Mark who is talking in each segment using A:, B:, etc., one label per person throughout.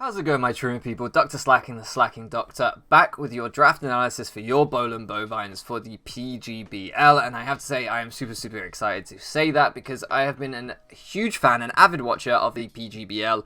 A: How's it going, my true people? DrSlaking, the Slacking Doctor, back with your draft analysis for your Bowland Bovines for the PGBL, and I have to say I am super excited to say that because I have been a huge fan and avid watcher of the PGBL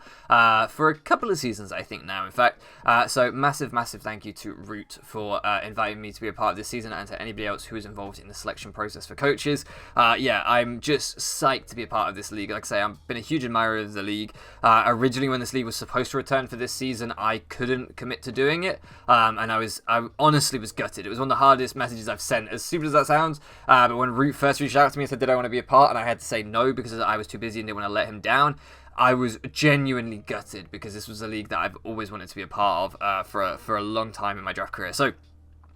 A: for a couple of seasons, I think now, in fact. So massive thank you to Root for inviting me to be a part of this season, and to anybody else who is involved in the selection process for coaches. Yeah, I'm just psyched to be a part of this league. Like I say, I've been a huge admirer of the league. Originally, when this league was supposed to return for this season, I couldn't commit to doing it, and I honestly was gutted. It was one of the hardest messages I've sent, as stupid as that sounds, but when Root first reached out to me and said, did I want to be a part, and I had to say no because I was too busy and didn't want to let him down, I was genuinely gutted because this was a league that I've always wanted to be a part of for a long time in my draft career. So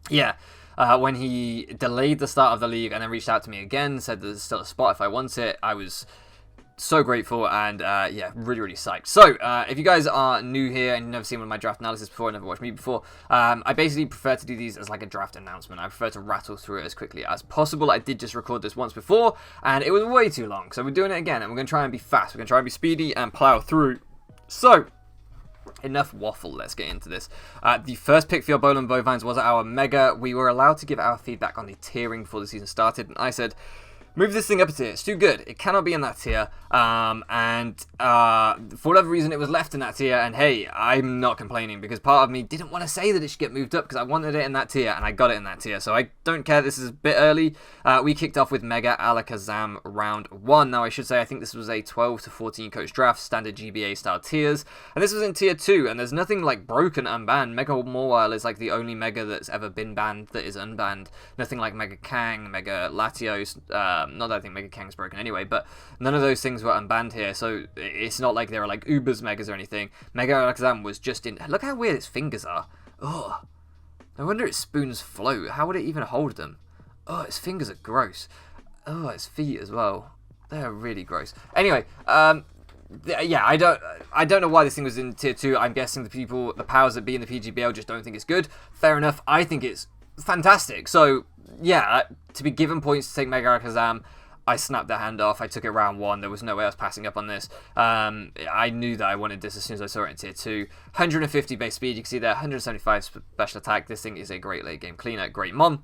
A: yeah, when he delayed the start of the league and then reached out to me again, said there's still a spot if I want it, I was so grateful and yeah, really psyched. So if you guys are new here and you've never seen one of my draft analysis before, never watched me before, I basically prefer to do these as like a draft announcement. I prefer to rattle through it as quickly as possible. I did just record this once before and it was way too long, so we're doing it again and we're going to try and be fast. We're going to try and be speedy and plow through. So enough waffle, let's get into this. The first pick for your Bowland Bovines was our Mega. We were allowed to give our feedback on the tiering before the season started, and I said, move this thing up a tier. It's too good. It cannot be in that tier. For whatever reason, it was left in that tier. And hey, I'm not complaining because part of me didn't want to say that it should get moved up because I wanted it in that tier and I got it in that tier. So I don't care. This is a bit early. We kicked off with Mega Alakazam round 1. Now, I should say I think this was a 12 to 14 coach draft, standard GBA style tiers. And this was in tier 2. And there's nothing like broken unbanned. Mega Mawile is like the only Mega that's ever been banned that is unbanned. Nothing like Mega Kang, Mega Latios. Not that I think Mega Kang's broken anyway, but none of those things were unbanned here, so it's not like they were like Uber's Megas or anything. Mega Alakazam was just in... Look how weird its fingers are. Oh, I wonder its spoons float. How would it even hold them? Oh, its fingers are gross. Oh, its feet as well. They're really gross. Anyway, yeah, I don't know why this thing was in tier 2. I'm guessing the powers that be in the PGBL just don't think it's good. Fair enough. I think it's fantastic. So yeah, to be given points to take Mega Alakazam, I snapped the hand off. I took it round 1. There was no way I was passing up on this. I knew that I wanted this as soon as I saw it in tier 2. 150 base speed, you can see there, 175 special attack. This thing is a great late game cleaner, great mon.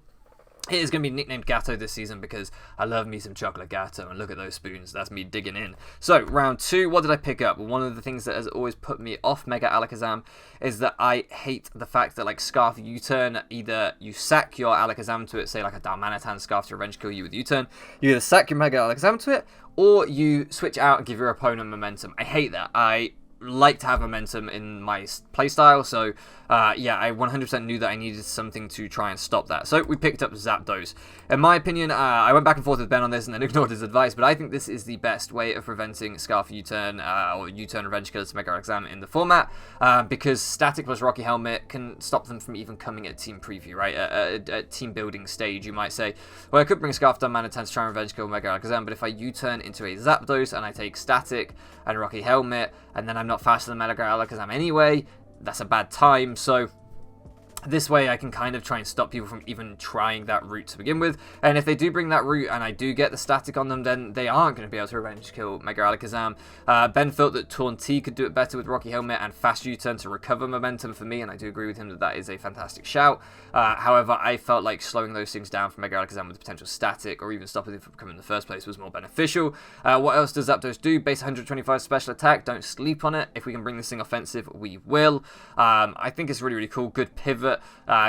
A: It is going to be nicknamed Gato this season because I love me some chocolate Gato, and look at those spoons, that's me digging in. So, round 2, what did I pick up? Well, one of the things that has always put me off Mega Alakazam is that I hate the fact that, like, Scarf U-turn, either you sack your Alakazam to it, say like a Dalmanitan Scarf to revenge kill you with U-turn, you either sack your Mega Alakazam to it, or you switch out and give your opponent momentum. I hate that. I like to have momentum in my playstyle, so yeah, I 100% knew that I needed something to try and stop that. So we picked up Zapdos. In my opinion, I went back and forth with Ben on this and then ignored his advice, but I think this is the best way of preventing Scarf U-turn or U-turn revenge killers to Mega Alakazam in the format, because Static plus Rocky Helmet can stop them from even coming at team preview, right? At team building stage, you might say, well, I could bring Scarf Dalmanitan to try and revenge kill Mega Alakazam, but if I U-turn into a Zapdos and I take Static and Rocky Helmet, and then I'm not faster than Mega Alakazam anyway, that's a bad time. So this way I can kind of try and stop people from even trying that route to begin with. And if they do bring that route and I do get the static on them, then they aren't going to be able to revenge kill Mega Alakazam. Ben felt that Taunty could do it better with Rocky Helmet and fast U-turn to recover momentum for me, and I do agree with him that that is a fantastic shout. However, I felt like slowing those things down for Mega Alakazam with potential static or even stopping it from coming in the first place was more beneficial. What else does Zapdos do? Base 125 special attack. Don't sleep on it. If we can bring this thing offensive, we will. I think it's really cool. Good pivot.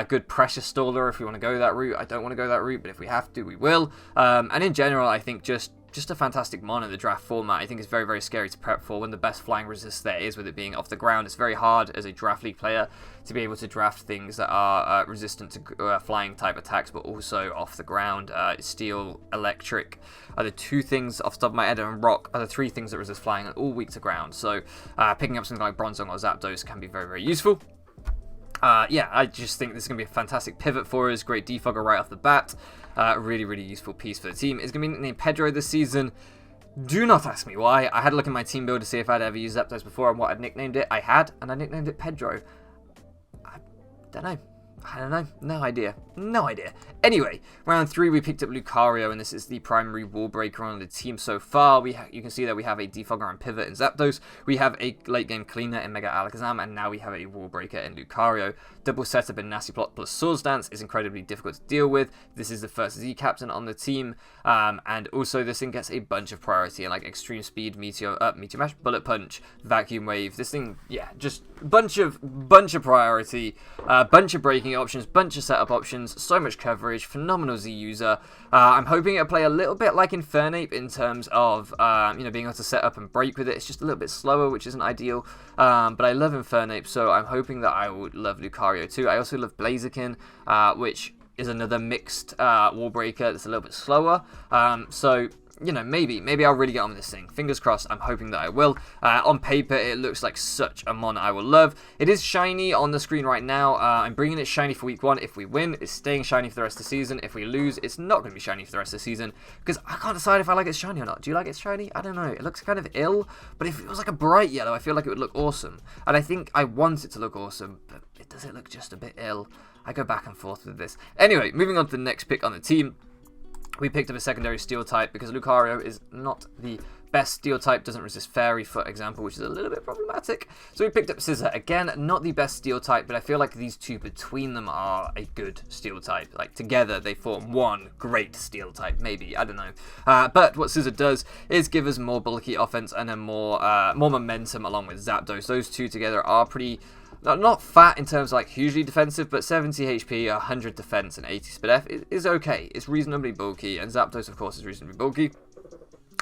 A: Good pressure staller if we want to go that route. I don't want to go that route, but if we have to, we will. And in general, I think just a fantastic mon in the draft format. I think it's very scary to prep for. One of the best flying resist there is with it being off the ground. It's very hard as a draft league player to be able to draft things that are resistant to flying type attacks, but also off the ground. Steel, electric are the 2 things off the top of my head, and rock are the 3 things that resist flying and all weak to ground. So picking up something like Bronzong or Zapdos can be very useful. Yeah, I just think this is going to be a fantastic pivot for us. Great defogger right off the bat. Really useful piece for the team. It's going to be nicknamed Pedro this season. Do not ask me why. I had a look at my team build to see if I'd ever used Zapdos before and what I'd nicknamed it. I had, and I nicknamed it Pedro. I don't know. I don't know. No idea. No idea. Anyway, round 3 we picked up Lucario, and this is the primary wall breaker on the team so far. You can see that we have a Defogger and Pivot in Zapdos. We have a late game cleaner in Mega Alakazam, and now we have a wall breaker in Lucario. Double setup in Nasty Plot plus Swords Dance is incredibly difficult to deal with. This is the first Z captain on the team, and also this thing gets a bunch of priority, like Extreme Speed, Meteor Mash, Bullet Punch, Vacuum Wave. This thing, yeah, just bunch of priority, bunch of breaking options, bunch of setup options, so much coverage, phenomenal Z user. I'm hoping it'll play a little bit like Infernape in terms of being able to set up and break with it. It's just a little bit slower, which isn't ideal, but I love Infernape, so I'm hoping that I would love Lucario too. I also love Blaziken, which is another mixed wall breaker that's a little bit slower, so maybe I'll really get on with this thing. Fingers crossed, I'm hoping that I will. On paper, it looks like such a mon I will love. It is shiny on the screen right now. I'm bringing it shiny for week 1. If we win, it's staying shiny for the rest of the season. If we lose, it's not going to be shiny for the rest of the season, because I can't decide if I like it shiny or not. Do you like it shiny? I don't know. It looks kind of ill, but if it was like a bright yellow, I feel like it would look awesome. And I think I want it to look awesome, but does it look just a bit ill? I go back and forth with this. Anyway, moving on to the next pick on the team. We picked up a secondary steel type because Lucario is not the best steel type, doesn't resist fairy, for example, which is a little bit problematic. So we picked up Scissor. Again, not the best steel type, but I feel like these two between them are a good steel type. Like together they form one great steel type, maybe, I don't know. But what Scissor does is give us more bulky offense and then more momentum along with Zapdos. Those two together are pretty... not fat in terms of like hugely defensive, but 70 HP, 100 defense, and 80 speed F is okay. It's reasonably bulky, and Zapdos, of course, is reasonably bulky.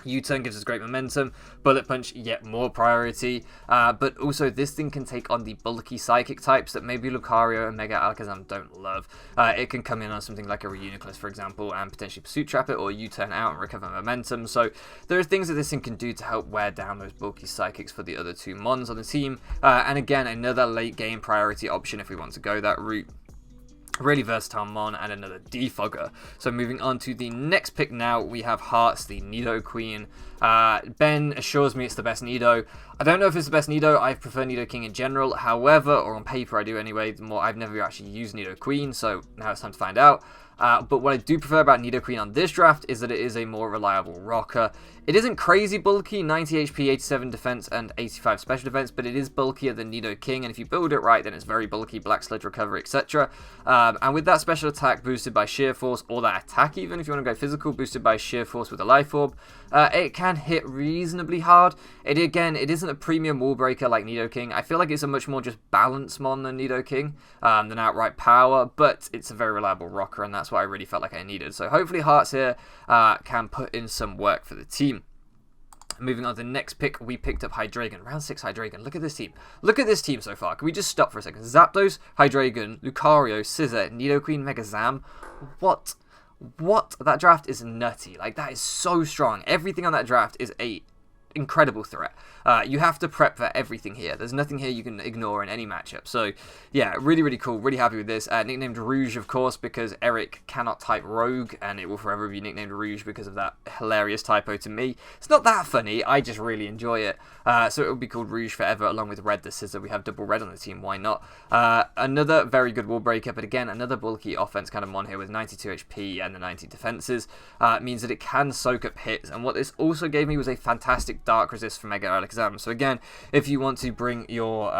A: U-turn gives us great momentum, Bullet Punch yet more priority, but also this thing can take on the bulky psychic types that maybe Lucario and Mega Alakazam don't love. It can come in on something like a Reuniclus, for example, and potentially Pursuit Trap it, or U-turn out and recover momentum. So there are things that this thing can do to help wear down those bulky psychics for the other two mons on the team, and again, another late game priority option if we want to go that route. Really versatile mon and another defogger. So moving on to the next pick now, we have Hearts, the Nidoqueen. Ben assures me it's the best Nido. I don't know if it's the best Nido. I prefer Nidoking in general. However, or on paper I do anyway, I've never actually used Nidoqueen, so now it's time to find out. But what I do prefer about Nidoqueen on this draft is that it is a more reliable rocker. It isn't crazy bulky, 90 HP, 87 defense, and 85 special defense, but it is bulkier than Nidoking, and if you build it right, then it's very bulky, Black Sludge recovery, etc. And with that special attack boosted by Sheer Force, or that attack even, if you want to go physical, boosted by Sheer Force with a Life Orb, it can hit reasonably hard. It isn't a premium wall breaker like Nidoking. I feel like it's a much more just balanced mon than Nidoking, than outright power, but it's a very reliable rocker, and that's what I really felt like I needed. So hopefully Hearts here can put in some work for the team. Moving on to the next pick, we picked up Hydragon. Round 6 Hydragon. Look at this team. Look at this team so far. Can we just stop for a second? Zapdos, Hydragon, Lucario, Scissor, Nidoqueen, Megazam. What? That draft is nutty. Like, that is so strong. Everything on that draft is a incredible threat. You have to prep for everything here. There's nothing here you can ignore in any matchup. So yeah, really, really cool. Really happy with this. Nicknamed Rouge, of course, because Eric cannot type Rogue, and it will forever be nicknamed Rouge because of that hilarious typo to me. It's not that funny. I just really enjoy it. So it will be called Rouge forever, along with Red the Scissor. We have double red on the team. Why not? Another very good wall breaker, but again, another bulky offense kind of mon here with 92 HP and the 90 defenses. Means that it can soak up hits, and what this also gave me was a fantastic dark resist for Mega Alakazam. So again, if you want to bring your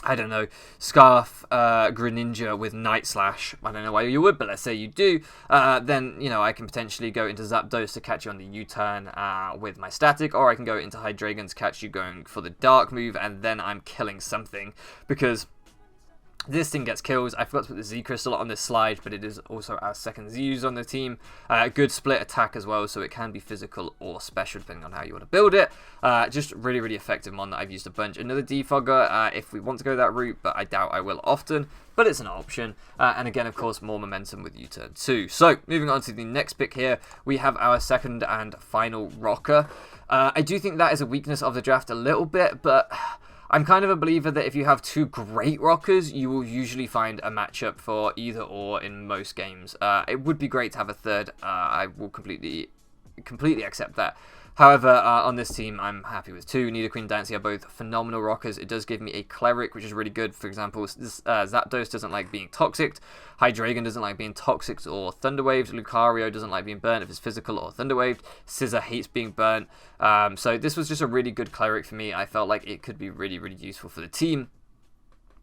A: I don't know, Scarf Greninja with Night Slash, I don't know why you would, but let's say you do, then, I can potentially go into Zapdos to catch you on the U-turn with my static, or I can go into Hydragon to catch you going for the dark move, and then I'm killing something, because this thing gets kills. I forgot to put the Z Crystal on this slide, but it is also our second Z use on the team. Good split attack as well, so it can be physical or special depending on how you want to build it. Just really, really effective mon that I've used a bunch. Another defogger if we want to go that route, but I doubt I will often, but it's an option. And again, of course, more momentum with U-turn too. So moving on to the next pick here, we have our second and final rocker. I do think that is a weakness of the draft a little bit, but I'm kind of a believer that if you have two great rockers, you will usually find a matchup for either or in most games. It would be great to have a third. I will completely accept that. However, on this team, I'm happy with 2. Nidoqueen and Diancie are both phenomenal rockers. It does give me a Cleric, which is really good. For example, this, Zapdos doesn't like being toxic. Hydragon doesn't like being toxic or Thunder Waved. Lucario doesn't like being burnt if it's physical or Thunder Waved. Scissor hates being burnt. So this was just a really good Cleric for me. I felt like it could be really, really useful for the team.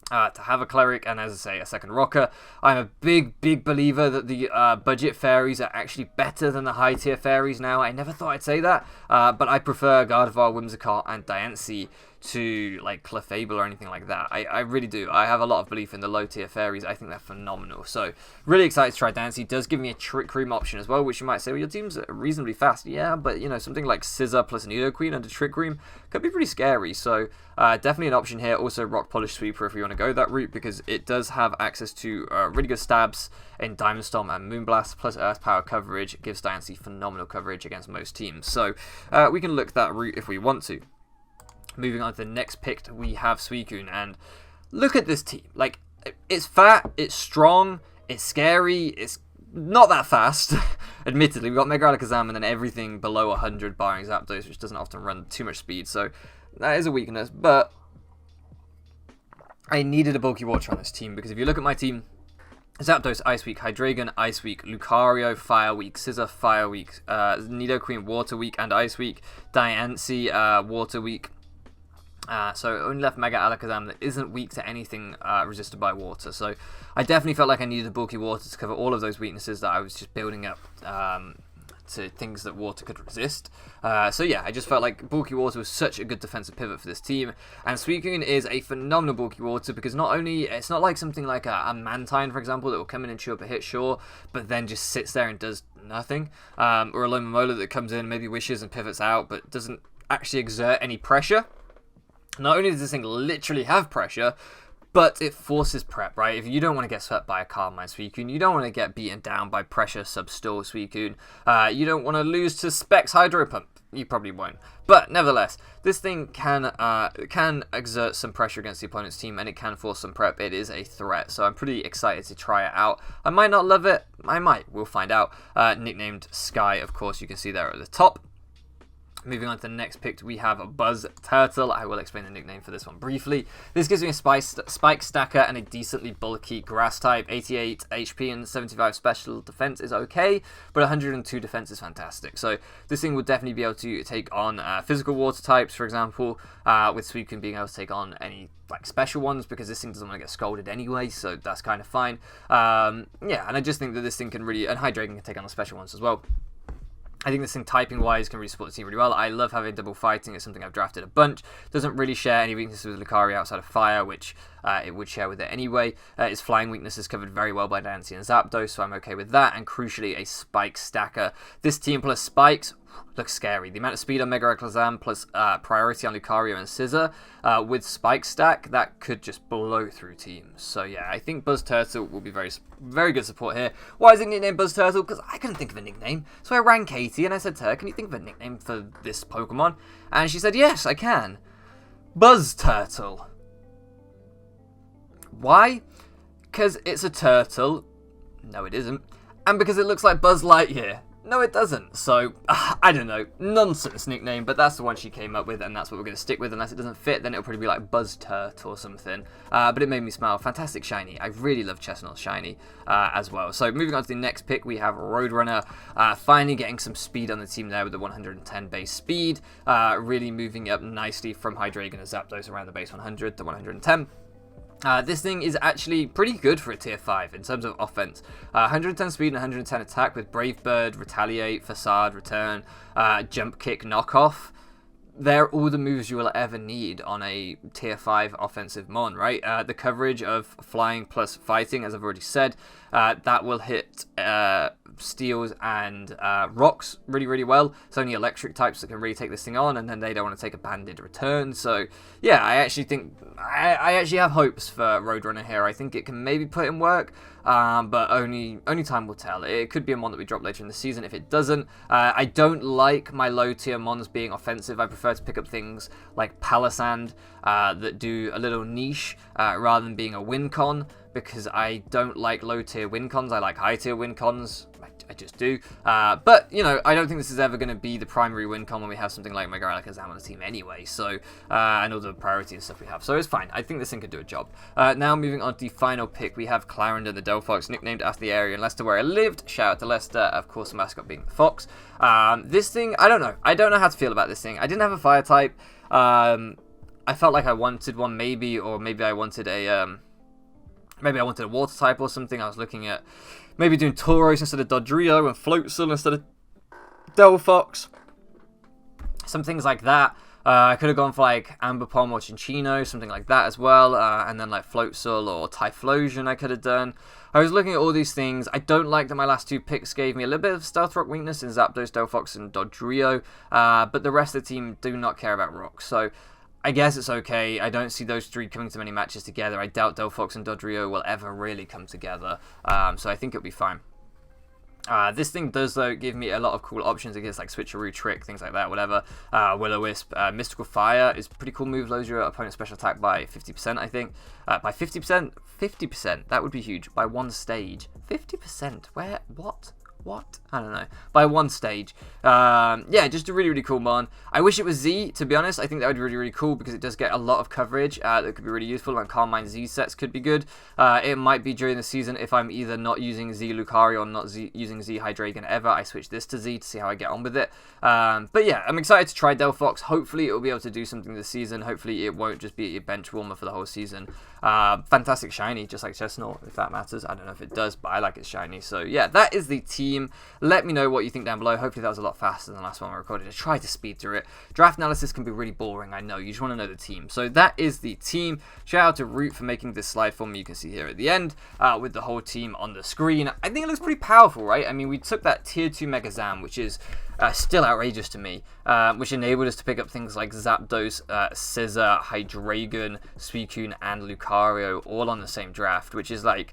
A: To have a Cleric and, as I say, a second rocker. I'm a big believer that the budget fairies are actually better than the high tier fairies now. I never thought I'd say that, but I prefer Gardevoir, Whimsicott, and Diancie to like Clefable or anything like that. I really do. I have a lot of belief in the low tier fairies. I think they're phenomenal. So really excited to try Diancie. It does give me a Trick Room option as well, which you might say, well, your team's reasonably fast. Yeah, but you know, something like Scissor plus Nidoqueen under Trick Room could be pretty scary. So definitely an option here. Also Rock Polish Sweeper if you want to go that route, because it does have access to really good stabs in Diamond Storm and Moonblast, plus Earth Power coverage. It gives Diancie phenomenal coverage against most teams. So we can look that route if we want to. Moving on to the next pick, we have Suicune, and look at this team. Like, it's fat, it's strong, it's scary, it's not that fast. Admittedly, we've got Mega Alakazam and then everything below 100 barring Zapdos, which doesn't often run too much speed, so that is a weakness. But I needed a bulky water on this team, because if you look at my team, Zapdos, Ice Weak, Hydragon, Ice Weak, Lucario, Fire Weak, Scissor, Fire Weak, Nidoqueen, Water Weak and Ice Weak, Diancie, Water Weak. So only left Mega Alakazam that isn't weak to anything resisted by water. So I definitely felt like I needed bulky water to cover all of those weaknesses that I was just building up to things that water could resist. So yeah, I just felt like bulky water was such a good defensive pivot for this team. And Suicune is a phenomenal bulky water, because not only, it's not like something like a Mantine, for example, that will come in and chew up a hit, sure, but then just sits there and does nothing. Or a Lomomola that comes in, maybe wishes and pivots out, but doesn't actually exert any pressure. Not only does this thing literally have pressure, but it forces prep, right? If you don't want to get swept by a Calm Mind Suicune, you don't want to get beaten down by Pressure Substore Suicune, you don't want to lose to Specs Hydro Pump. You probably won't. But nevertheless, this thing can exert some pressure against the opponent's team, and it can force some prep. It is a threat, so I'm pretty excited to try it out. I might not love it. I might. We'll find out. Nicknamed Sky, of course, you can see there at the top. Moving on to the next pick, we have Buzz Turtle. I will explain the nickname for this one briefly. This gives me a Spike Stacker and a decently bulky Grass type. 88 HP and 75 special defense is okay, but 102 defense is fantastic. So this thing will definitely be able to take on physical water types, for example, with Suicune being able to take on any like special ones, because this thing doesn't want to get scolded anyway, so that's kind of fine. Yeah, and I just think that this thing can really, and Hydragon can take on the special ones as well. I think this thing, typing-wise, can really support the team really well. I love having double fighting. It's something I've drafted a bunch. Doesn't really share any weaknesses with Lucario outside of fire, which it would share with it anyway. Its flying weakness is covered very well by Diancie and Zapdos, so I'm okay with that. And crucially, a Spike Stacker. This team plus Spikes looks scary. The amount of speed on Mega Alakazam plus priority on Lucario and Scissor with Spike Stack, that could just blow through teams. So yeah, I think Buzz Turtle will be very good support here. Why is it nicknamed Buzz Turtle? Because I couldn't think of a nickname. So I rang Katie and I said to her, can you think of a nickname for this Pokemon? And she said, yes, I can. Buzz Turtle. Why? Because it's a turtle. No, it isn't. And because it looks like Buzz Lightyear. No, it doesn't. So, I don't know. Nonsense nickname, but that's the one she came up with, and that's what we're going to stick with. Unless it doesn't fit, then it'll probably be like Buzz Turt or something. But it made me smile. Fantastic shiny. I really love Chestnut shiny as well. So, moving on to the next pick, we have Roadrunner. Finally getting some speed on the team there with the 110 base speed. Really moving up nicely from Hydragon and Zapdos around the base 100 to 110. This thing is actually pretty good for a tier 5 in terms of offense. 110 speed and 110 attack with Brave Bird, Retaliate, Facade, Return, Jump Kick, Knockoff. They're all the moves you will ever need on a tier 5 offensive mon, right? The coverage of flying plus fighting, as I've already said, that will hit steels and rocks really well. It's only electric types that can really take this thing on, and then they don't want to take a banded return. So yeah, I actually think I actually have hopes for Roadrunner here. I think it can maybe put in work, but only time will tell. It could be a mon that we drop later in the season. If it doesn't, I don't like my low tier mons being offensive. I prefer to pick up things like Palisand that do a little niche rather than being a win con, because I don't like low tier win cons. I like high tier win cons. I just do. But, you know, I don't think this is ever going to be the primary win con when we have something like Mega Alakazam on the team anyway, so, and all the priority and stuff we have, so it's fine. I think this thing could do a job. Now, moving on to the final pick, we have Clarendon, the Delphox, nicknamed after the area in Leicester where I lived. Shout out to Leicester, of course, the mascot being the fox. This thing, I don't know. I don't know how to feel about this thing. I didn't have a fire type. I felt like I wanted one maybe, or maybe I wanted a water type or something. I was looking at maybe doing Tauros instead of Dodrio and Floatzel instead of Delphox. Some things like that. I could have gone for like Ambipom or Cinccino, something like that as well. And then like Floatzel or Typhlosion I could have done. I was looking at all these things. I don't like that my last two picks gave me a little bit of Stealth Rock weakness in Zapdos, Delphox, and Dodrio. But the rest of the team do not care about Rock. So I guess it's okay. I don't see those three coming to many matches together. I doubt Delphox and Dodrio will ever really come together. So I think it'll be fine. This thing does, though, give me a lot of cool options against, like, Switcheroo, Trick, things like that, whatever. Will-O-Wisp, Mystical Fire is a pretty cool move, lowers your opponent's special attack by 50%, I think. By 50%? 50%, that would be huge. By one stage. 50%? Where? What? I don't know. By one stage. Yeah, just a really, really cool mon. I wish it was Z, to be honest. I think that would be really, really cool because it does get a lot of coverage that could be really useful. Like Carmine Z sets could be good. It might be during the season if I'm either not using Z Lucario or not using Z Hydragon ever. I switch this to Z to see how I get on with it. But yeah, I'm excited to try Delphox. Hopefully it will be able to do something this season. Hopefully it won't just be a bench warmer for the whole season. Fantastic shiny, just like Chestnut, if that matters. I don't know if it does, but I like it shiny. So yeah, that is the team. Let me know what you think down below. Hopefully that was a lot faster than the last one I recorded. I tried to speed through it. Draft analysis can be really boring, I know. You just want to know the team. So that is the team. Shout out to Root for making this slide for me. You can see here at the end with the whole team on the screen. I think it looks pretty powerful, right? I mean, we took that tier 2 Megazam, which is still outrageous to me, which enabled us to pick up things like Zapdos, Scizor, Hydragon, Suicune, and Lucario all on the same draft, which is like,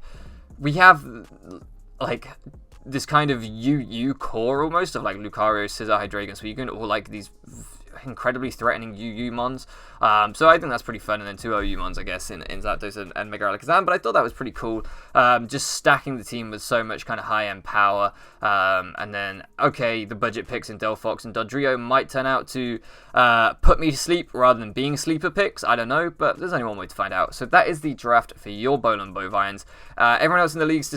A: we have like this kind of UU core almost of like Lucario, Scizor, Hydragon, Suicune, all like these incredibly threatening UU mons. So I think that's pretty fun. And then two OU mons, I guess, in Zapdos and Mega Alakazam. But I thought that was pretty cool. Just stacking the team with so much kind of high-end power. And then, okay, the budget picks in Delphox and Dodrio might turn out to put me to sleep rather than being sleeper picks. I don't know, but there's only one way to find out. So that is the draft for your Bowland Bovines. Everyone else in the league's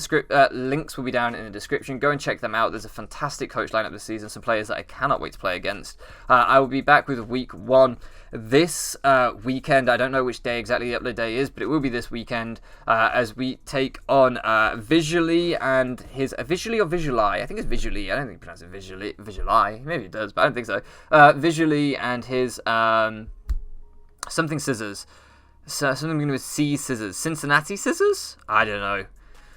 A: links will be down in the description. Go and check them out. There's a fantastic coach lineup this season. Some players that I cannot wait to play against. I will be back with week 1 this weekend. I don't know which day exactly the upload day is, but it will be this weekend as we take on Visually and his Visually or Visuali. I think it's Visually. I don't think he pronounces it Visuali. Maybe it does, but I don't think so. Visually and his something scissors. So something beginning with C scissors. Cincinnati scissors? I don't know.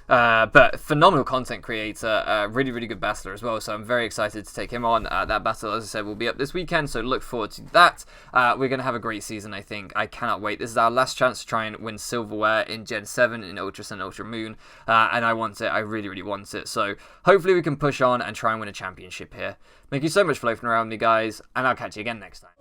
A: But phenomenal content creator, really, really good battler as well, so I'm very excited to take him on. That battle, as I said, will be up this weekend, so look forward to that. We're going to have a great season, I think. I cannot wait. This is our last chance to try and win silverware in Gen 7 in Ultra Sun, Ultra Moon, and I want it. I really, really want it, so hopefully we can push on and try and win a championship here. Thank you so much for loafing around with me, guys, and I'll catch you again next time.